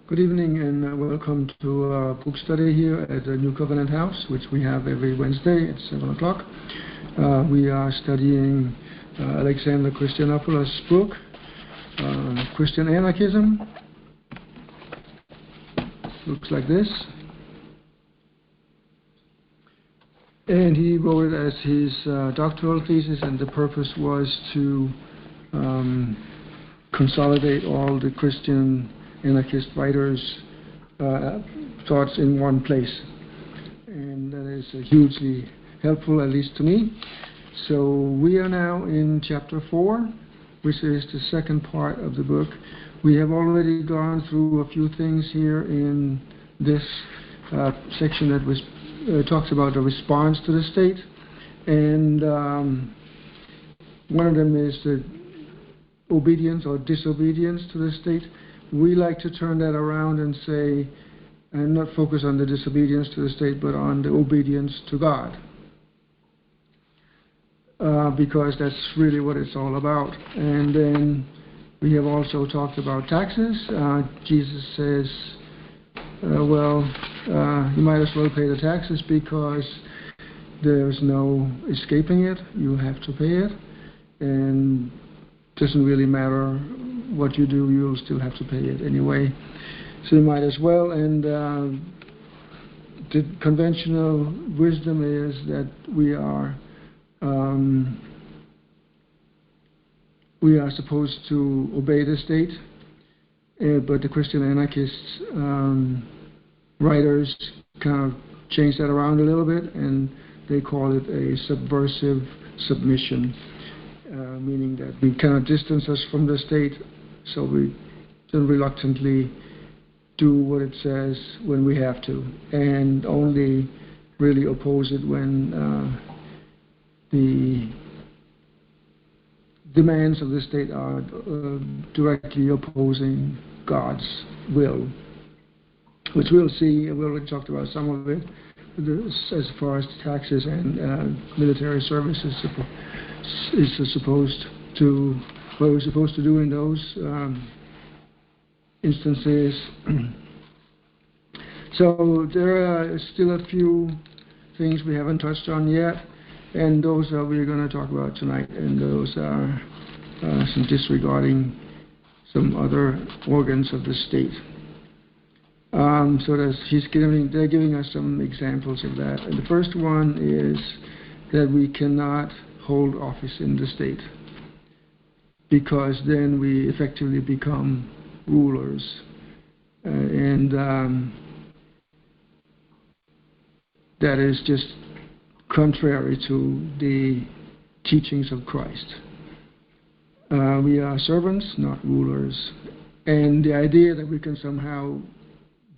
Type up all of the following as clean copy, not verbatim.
Good evening and welcome to our book study here at the New Covenant House, which we have every Wednesday at 7 o'clock. We are studying Alexander Christianopoulos' book, Christian Anarchism. Looks like this. And he wrote it as his doctoral thesis, and the purpose was to consolidate all the Christian anarchist writers' thoughts in one place. And that is hugely helpful, at least to me. So we are now in chapter 4, which is the second part of the book. We have already gone through a few things here in this section that was talks about the response to the state. And one of them is the obedience or disobedience to the state. We like to turn that around and say, and not focus on the disobedience to the state, but on the obedience to God. Because that's really what it's all about. And then we have also talked about taxes. Jesus says, you might as well pay the taxes because there's no escaping it. You have to pay it. And it doesn't really matter what you do, you'll still have to pay it anyway. So you might as well. And the conventional wisdom is that we are supposed to obey the state, but the Christian anarchists writers kind of change that around a little bit, and they call it a subversive submission, meaning that we cannot distance us from the state, so we reluctantly do what it says when we have to, and only really oppose it when the demands of the state are directly opposing God's will, which we'll see. We already talked about some of it, as far as taxes and military service is supposed to, what we're supposed to do in those instances. So there are still a few things we haven't touched on yet, and those we're going to talk about tonight, and those are some disregarding some other organs of the state. So they're giving us some examples of that. And the first one is that we cannot hold office in the state, because then we effectively become rulers. And that is just contrary to the teachings of Christ. We are servants, not rulers. And the idea that we can somehow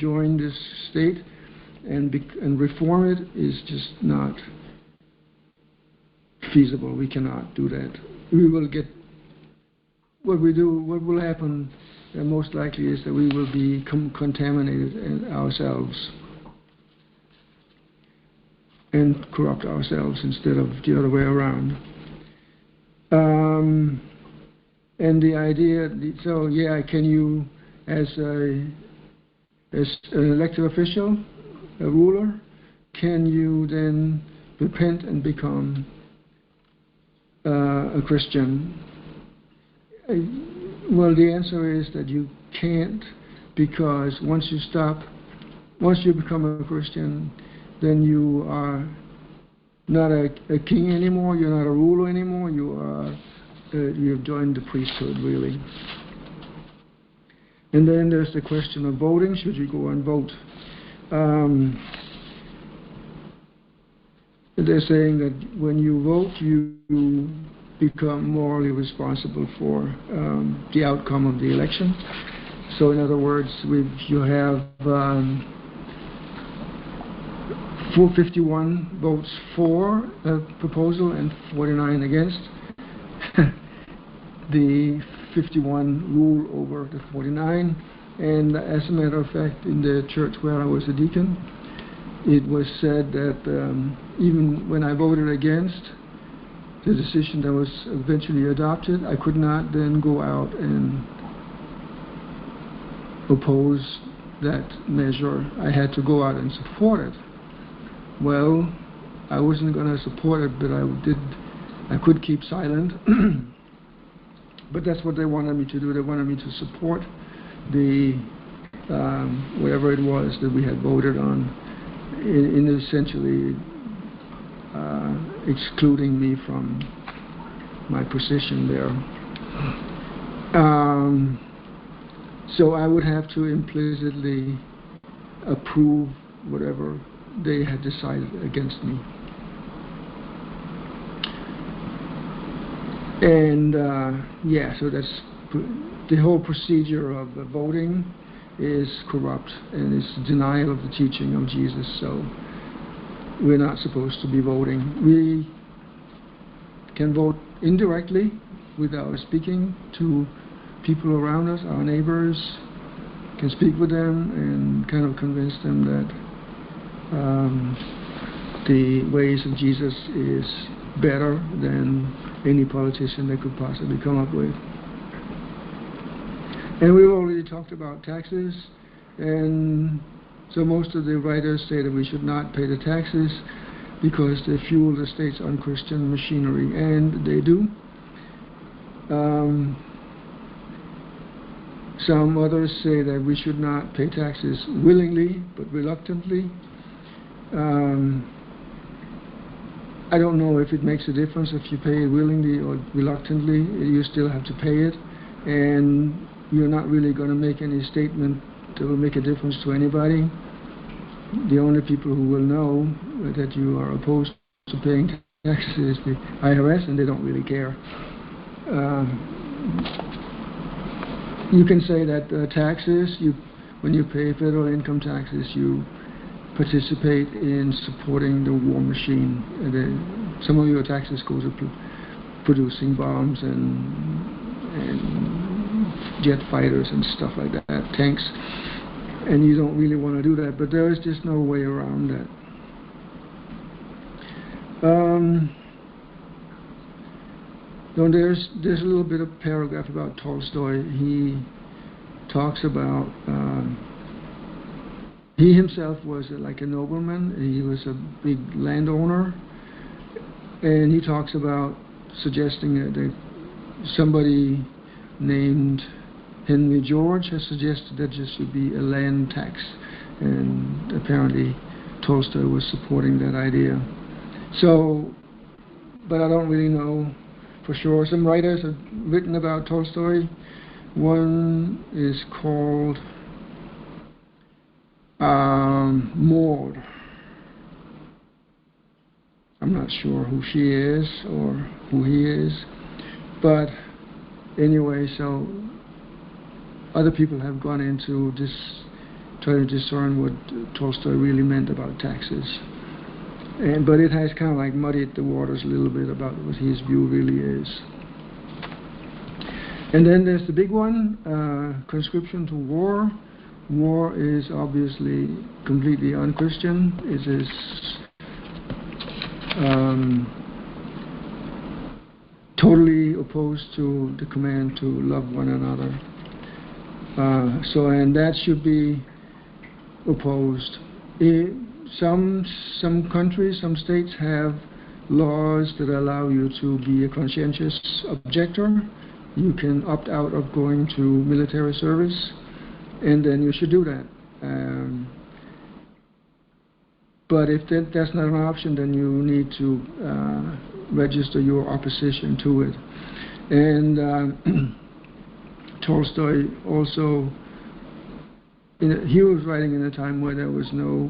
join this state and reform it is just not feasible. We cannot do that. We will get what will happen most likely is that we will be contaminated ourselves and corrupt ourselves instead of the other way around. And the idea, so yeah, can you, as an elected official, a ruler, can you then repent and become a Christian? Well, the answer is that you can't, because once you become a Christian, then you are not a king anymore, you're not a ruler anymore, you've joined the priesthood, really. And then there's the question of voting. Should you go and vote? They're saying that when you vote, you become morally responsible for the outcome of the election. So in other words, you have 451 votes for a proposal and 49 against. The 51 rule over the 49. And as a matter of fact, in the church where I was a deacon, it was said that even when I voted against the decision that was eventually adopted, I could not then go out and oppose that measure, I had to go out and support it. Well, I wasn't going to support it, but I could keep silent. But that's what they wanted me to do. They wanted me to support the whatever it was that we had voted on, in essentially excluding me from my position there. So I would have to implicitly approve whatever they had decided against me. And yeah, so that's the whole procedure of the voting is corrupt, and it's denial of the teaching of Jesus. So we're not supposed to be voting. We can vote indirectly without speaking to people around us, our neighbors, can speak with them and kind of convince them that the ways of Jesus is better than any politician they could possibly come up with. And we've already talked about taxes, and so most of the writers say that we should not pay the taxes because they fuel the state's unchristian machinery, and they do. Some others say that we should not pay taxes willingly, but reluctantly. I don't know if it makes a difference if you pay it willingly or reluctantly. You still have to pay it, and you're not really going to make any statement that will make a difference to anybody. The only people who will know that you are opposed to paying taxes is the IRS, and they don't really care. You can say that taxes, when you pay federal income taxes, you participate in supporting the war machine. Some of your taxes go to producing bombs and jet fighters and stuff like that, tanks, and you don't really want to do that, but there is just no way around that. There's a little bit of paragraph about Tolstoy. He talks about he himself was like a nobleman. He was a big landowner, and he talks about suggesting that somebody named Henry George has suggested that there should be a land tax, and apparently Tolstoy was supporting that idea. So, but I don't really know for sure. Some writers have written about Tolstoy. One is called Maud. I'm not sure who she is or who he is, but anyway, so other people have gone into this, trying to discern what Tolstoy really meant about taxes. But it has kind of like muddied the waters a little bit about what his view really is. And then there's the big one, conscription to war. War is obviously completely unchristian. It is totally opposed to the command to love one another. And that should be opposed. Some countries, some states have laws that allow you to be a conscientious objector. You can opt out of going to military service, and then you should do that. But if that's not an option, then you need to register your opposition to it. And Tolstoy also, he was writing in a time where there was no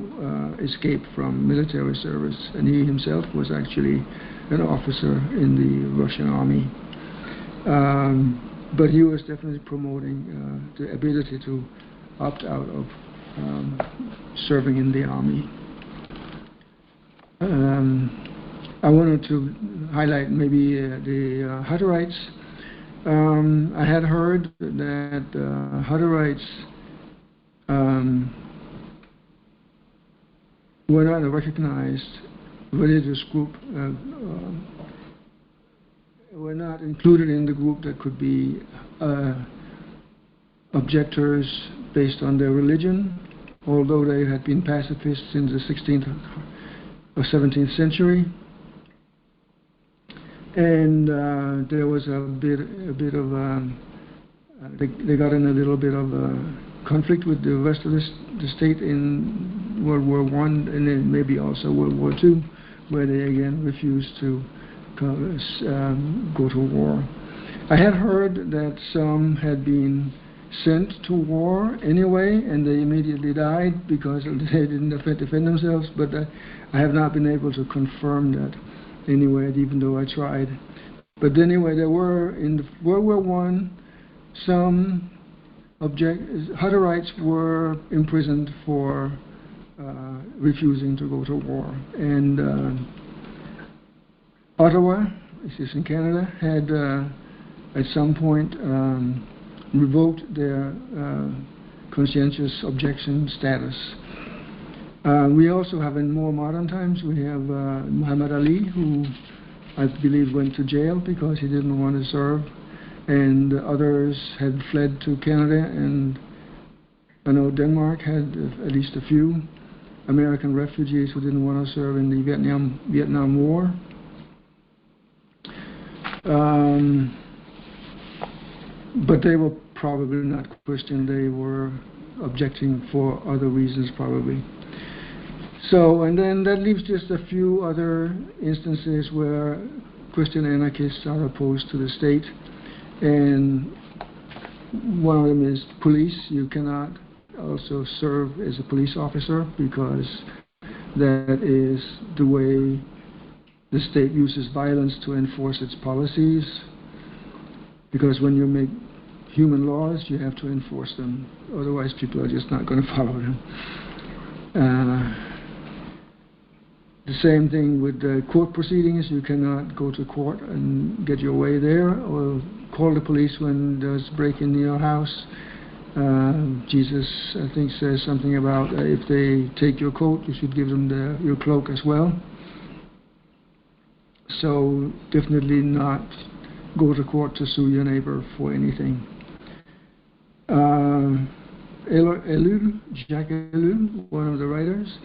escape from military service, and he himself was actually an officer in the Russian army. But he was definitely promoting the ability to opt out of serving in the army. I wanted to highlight maybe the Hutterites. I had heard that Hutterites were not a recognized religious group, were not included in the group that could be objectors based on their religion, although they had been pacifists since the 16th or 17th century. And there was a bit of they got in a little bit of conflict with the rest of the state in World War I, and then maybe also World War II, where they again refused to go to war. I had heard that some had been sent to war anyway, and they immediately died because they didn't defend themselves, but I have not been able to confirm that anyway, even though I tried. But anyway, there were, in World War I, some Hutterites were imprisoned for refusing to go to war. And Ottawa, this is in Canada, had at some point revoked their conscientious objection status. We also have, in more modern times, we have Muhammad Ali, who I believe went to jail because he didn't want to serve, and others had fled to Canada, and I know Denmark had at least a few American refugees who didn't want to serve in the Vietnam War. But they were probably not Christian. They were objecting for other reasons, probably. So, and then that leaves just a few other instances where Christian anarchists are opposed to the state. And one of them is police. You cannot also serve as a police officer because that is the way the state uses violence to enforce its policies. Because when you make human laws, you have to enforce them. Otherwise, people are just not going to follow them. The same thing with court proceedings. You cannot go to court and get your way there, or call the police when there's a break in your house. Jesus, I think, says something about if they take your coat, you should give them your cloak as well. So definitely not go to court to sue your neighbor for anything. Jacques Ellul, one of the writers,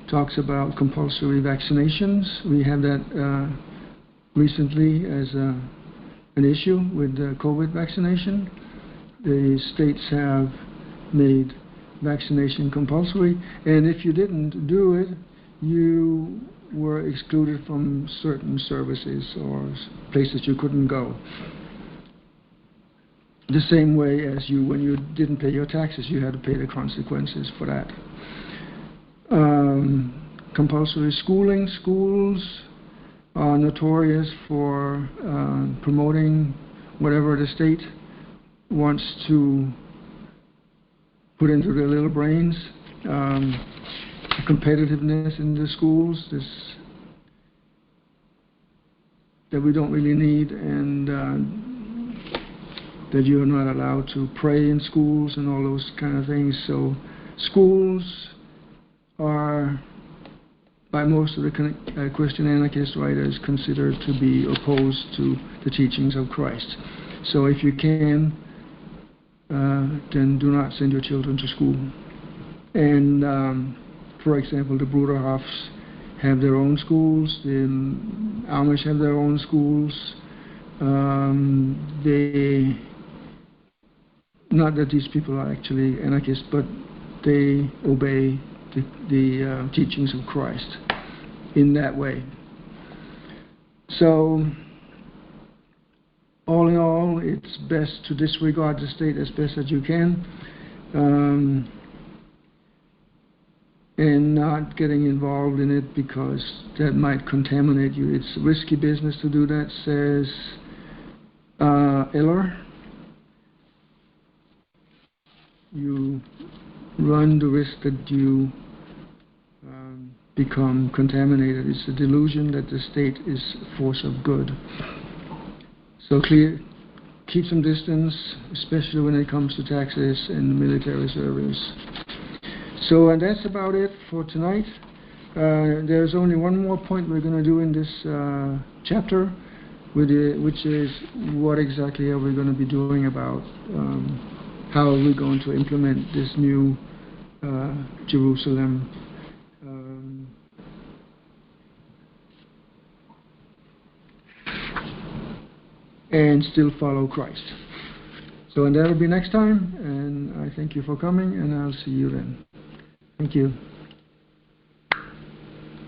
talks about compulsory vaccinations. We had that recently as an issue with the COVID vaccination. The states have made vaccination compulsory, and if you didn't do it, you were excluded from certain services or places you couldn't go. The same way as when you didn't pay your taxes, you had to pay the consequences for that. Compulsory schooling. Schools are notorious for promoting whatever the state wants to put into their little brains. Competitiveness in the schools that we don't really need, and that you're not allowed to pray in schools and all those kind of things. So schools are, by most of the Christian anarchist writers, considered to be opposed to the teachings of Christ. So if you can, then do not send your children to school. And for example, the Bruderhofs have their own schools, the Amish have their own schools. Not that these people are actually anarchists, but they obey the teachings of Christ in that way. So, all in all, it's best to disregard the state as best as you can, and not getting involved in it because that might contaminate you. It's risky business to do that, says Eller. You run the risk that you become contaminated. It's a delusion that the state is a force of good. So keep some distance, especially when it comes to taxes and military service. So, and that's about it for tonight. There's only one more point we're going to do in this chapter, which is what exactly are we going to be doing about how are we going to implement this new Jerusalem and still follow Christ. So, and that'll be next time, and I thank you for coming, and I'll see you then. Thank you.